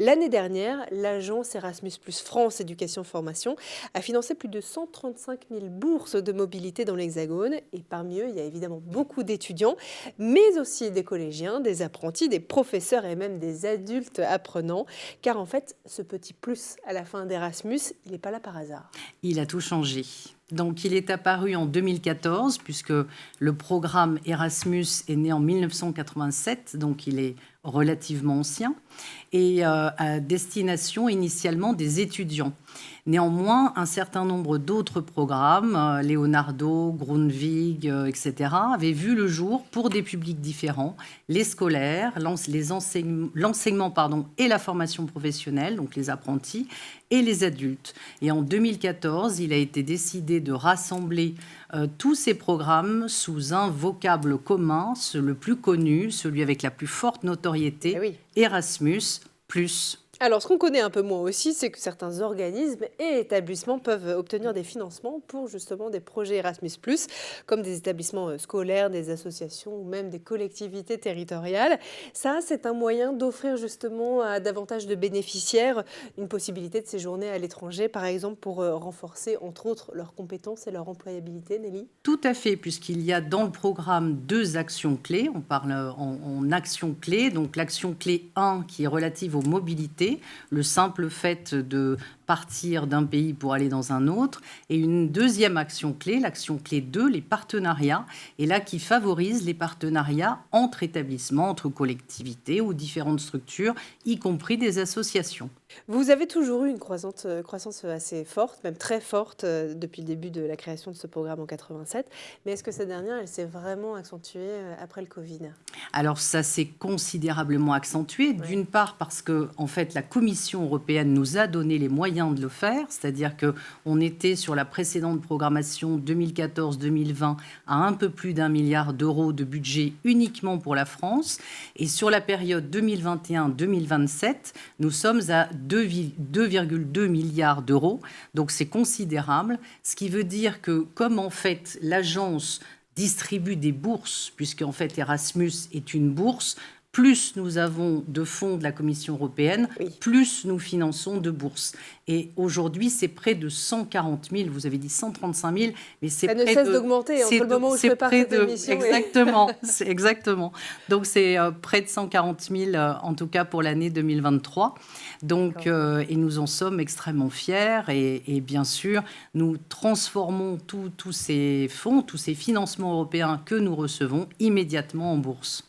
L'année dernière, l'agence Erasmus Plus France Éducation Formation a financé plus de 135 000 bourses de mobilité dans l'Hexagone. Et parmi eux, il y a évidemment beaucoup d'étudiants, mais aussi des collégiens, des apprentis, des professeurs et même des adultes apprenants. Car en fait, ce petit plus à la fin d'Erasmus, il n'est pas là par hasard. Il a tout changé. Donc, il est apparu en 2014, puisque le programme Erasmus est né en 1987, donc il est relativement ancien, et à destination initialement des étudiants. Néanmoins, un certain nombre d'autres programmes, Leonardo, Grundtvig, etc., avaient vu le jour pour des publics différents, les scolaires, l'enseignement et la formation professionnelle, donc les apprentis, et les adultes. Et en 2014, il a été décidé de rassembler tous ces programmes sous un vocable commun, le plus connu, celui avec la plus forte notoriété, Eh oui. Erasmus+. Alors, ce qu'on connaît un peu moins aussi, c'est que certains organismes et établissements peuvent obtenir des financements pour justement des projets Erasmus+, comme des établissements scolaires, des associations ou même des collectivités territoriales. Ça, c'est un moyen d'offrir justement à davantage de bénéficiaires une possibilité de séjourner à l'étranger, par exemple pour renforcer entre autres leurs compétences et leur employabilité, Nelly. Tout à fait, puisqu'il y a dans le programme 2 actions clés. On parle en actions clés. Donc l'action clé 1 qui est relative aux mobilités, le simple fait de partir d'un pays pour aller dans un autre. Et une deuxième action clé, l'action clé 2, les partenariats. Et là, qui favorise les partenariats entre établissements, entre collectivités ou différentes structures, y compris des associations. Vous avez toujours eu une croissance assez forte, même très forte, depuis le début de la création de ce programme en 87. Mais est-ce que cette dernière, elle s'est vraiment accentuée après le Covid? Alors ça s'est considérablement accentué, d'une part parce que en fait la Commission européenne nous a donné les moyens de le faire, c'est-à-dire qu'on était sur la précédente programmation 2014-2020 à un peu plus d'1 milliard d'euros de budget uniquement pour la France, et sur la période 2021-2027, nous sommes à 2,2 milliards d'euros, donc c'est considérable, ce qui veut dire que comme en fait l'agence distribue des bourses, puisque en fait Erasmus est une bourse, plus nous avons de fonds de la Commission européenne, Oui. plus nous finançons de bourses. Et aujourd'hui, c'est près de 140 000, vous avez dit 135 000, mais c'est Ça ne près cesse de... d'augmenter entre le moment où je prépare cette émission. Exactement, exactement. Donc c'est près de 140 000, en tout cas pour l'année 2023. Donc, et nous en sommes extrêmement fiers. Et bien sûr, nous transformons tous ces fonds, tous ces financements européens que nous recevons immédiatement en bourse.